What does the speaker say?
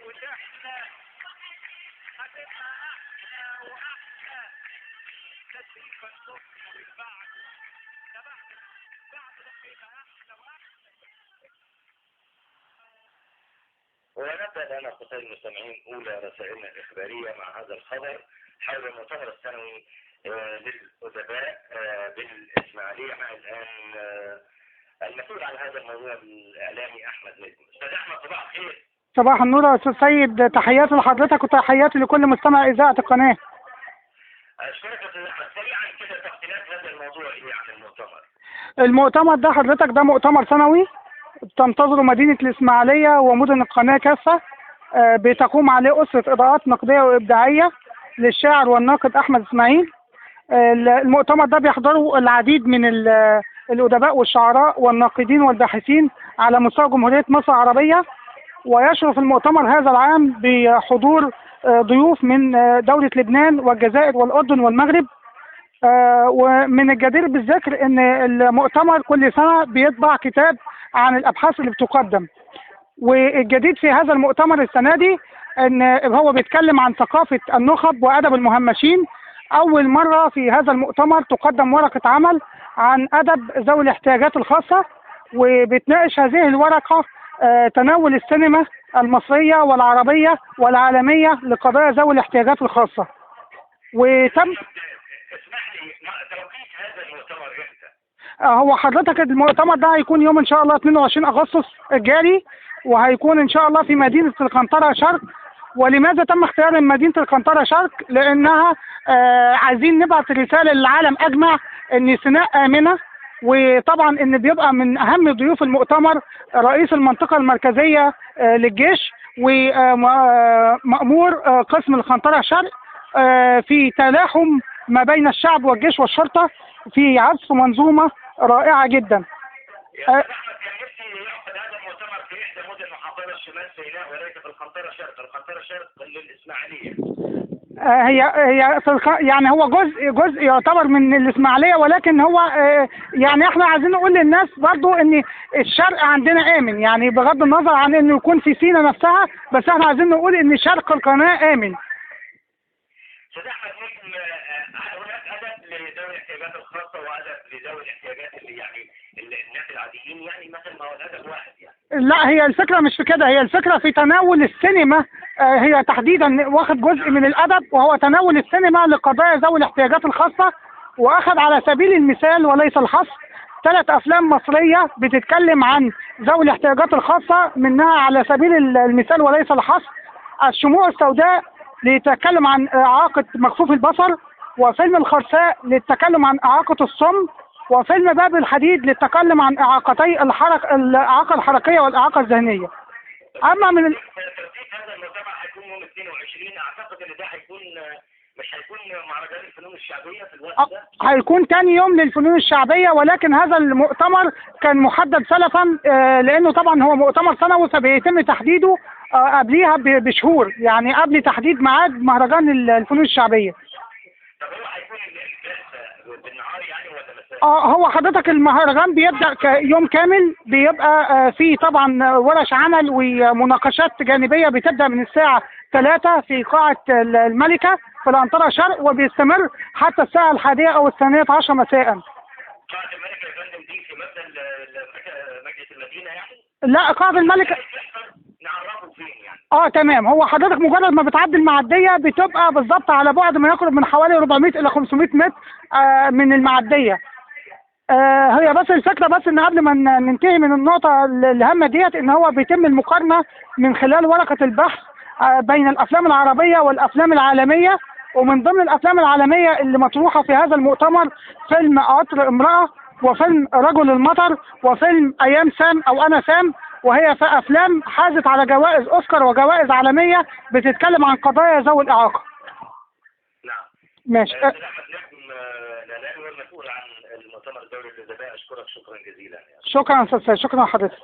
وتحلى هتبقى احلى واحلى تسريفة الصبح من بعد ده بعد ده هيبقى احلى واحلى. ونبدأ الآن أخوتي المستمعين أولى رسائلنا الإخبارية مع هذا الخبر حول المؤتمر السنوي للأدباء بالإسماعيلية. مع الآن المسؤول عن هذا الموضوع الإعلامي أحمد نجم. أستاذ أحمد صباح الخير. صباح النور يا أستاذ سيد، تحياتي لحضرتك وتحياتي لكل مستمع إذاعة القناة. أشكرك يا أستاذ أحمد. سريعا كده تفصيلات هذا الموضوع إيه عن المؤتمر؟ المؤتمر ده حضرتك ده مؤتمر سنوي تنتظره مدينة الإسماعيلية ومدن القناة كافة. بتقوم عليه أسرة إضاءات نقدية وإبداعية للشاعر والناقد أحمد إسماعيل. المؤتمر ده بيحضره العديد من الأدباء والشعراء والناقدين والباحثين على مستوى جمهورية مصر العربية. ويشرف المؤتمر هذا العام بحضور ضيوف من دولة لبنان والجزائر والأردن والمغرب. ومن الجدير بالذكر ان المؤتمر كل سنة بيطبع كتاب عن الابحاث اللي بتقدم. والجديد في هذا المؤتمر السنة دي ان هو بيتكلم عن ثقافة النخب وادب المهمشين. اول مرة في هذا المؤتمر تقدم ورقة عمل عن ادب ذوي الاحتياجات الخاصة، وبتناقش هذه الورقة تناول السينما المصرية والعربية والعالمية لقضايا ذوي الاحتياجات الخاصة. وتم اسمح لي توقيت هذا المؤتمر امتى؟ هو حضرتك المؤتمر ده هيكون يوم ان شاء الله 22 اغسطس الجاري، وهيكون ان شاء الله في مدينة القنطرة شرق. ولماذا تم اختيار مدينة القنطرة شرق؟ لانها عايزين نبعث رسالة للعالم اجمع ان سيناء امنة. وطبعا ان بيبقى من اهم ضيوف المؤتمر رئيس المنطقة المركزية للجيش ومأمور قسم القنطرة شرق في تلاحم ما بين الشعب والجيش والشرطة في عزف منظومة رائعة جدا. يا أحمد كان نفسي يعقد هذا المؤتمر في إحدى مدن محافظة شمال سيناء وليس في القنطرة شرق، القنطرة شرق للإسماعيلية. يعني هو جزء يعتبر من الإسماعيلية، ولكن هو يعني احنا عايزين نقول للناس برضو ان الشرق عندنا آمن، يعني بغض النظر عن انه يكون في سينا نفسها، بس احنا عايزين نقول ان شرق القناة آمن. أستاذ أحمد نجم، هناك أدب لذوي الاحتياجات الخاصة وأدب لذوي الاحتياجات اللي يعني الناس العاديين، يعني مثلا ما هو الأدب واحد يعني. لا، هي الفكرة مش في كده، هي الفكرة في تناول السينما. هي تحديدا واخد جزء من الأدب، وهو تناول السينما لقضايا ذوي الاحتياجات الخاصة. وأخذ على سبيل المثال وليس الحصر 3 أفلام مصرية بتتكلم عن ذوي الاحتياجات الخاصة، منها على سبيل المثال وليس الحصر الشموع السوداء ليتكلم عن إعاقة مكفوف البصر، وفيلم الخرساء للتكلم عن إعاقة الصم، وفيلم باب الحديد للتكلم عن إعاقتي الإعاقة الحركية والإعاقة الذهنية. أما من ترتيب هذا المؤتمر هيكون يوم 22، أعتقد إن ده هيكون مش هيكون مهرجان الفنون الشعبية في الوقت ده، هيكون تاني يوم للفنون الشعبية. ولكن هذا المؤتمر كان محدد سلفا، لأنه طبعا هو مؤتمر سنوي فبيتم تحديده قبليها بشهور، يعني قبل تحديد ميعاد مهرجان الفنون الشعبية. طب هو هيكون الجلسة بالنهار يعني ولا مساء؟ هو حضرتك المهرجان بيبدأ يوم كامل، بيبقى فيه طبعا ورش عمل ومناقشات جانبية بتبدأ من الساعة 3 في قاعة الملكة في القنطرة شرق، وبيستمر حتى الساعة 11 أو 12 مساء. قاعة الملكة يا فندم دي في مبنى مجلس المدينة يعني؟ لا، قاعة الملكة نعرفه فين يعني؟ تمام. هو حضرتك مجرد ما بتعدي المعدية بتبقى بالظبط على بعد ما يقرب من حوالي 400 إلى 500 متر من المعدية. هي بس الفكرة بس ان قبل ما ننتهي من النقطة الهامة ديت، ان هو بيتم المقارنة من خلال ورقة البحث بين الافلام العربية والافلام العالمية. ومن ضمن الافلام العالمية اللي مطروحة في هذا المؤتمر فيلم قطر امرأة، وفيلم رجل المطر، وفيلم ايام سام او انا سام، وهي في افلام حازت على جوائز اوسكار وجوائز عالمية بتتكلم عن قضايا ذوي الاعاقة. نعم. ماشي. أحمد نجم الإعلامي والمسؤول عن المؤتمر الدولي للأدباء، أشكرك شكرا جزيلا. شكرا أستاذ، شكرا لحضرتك.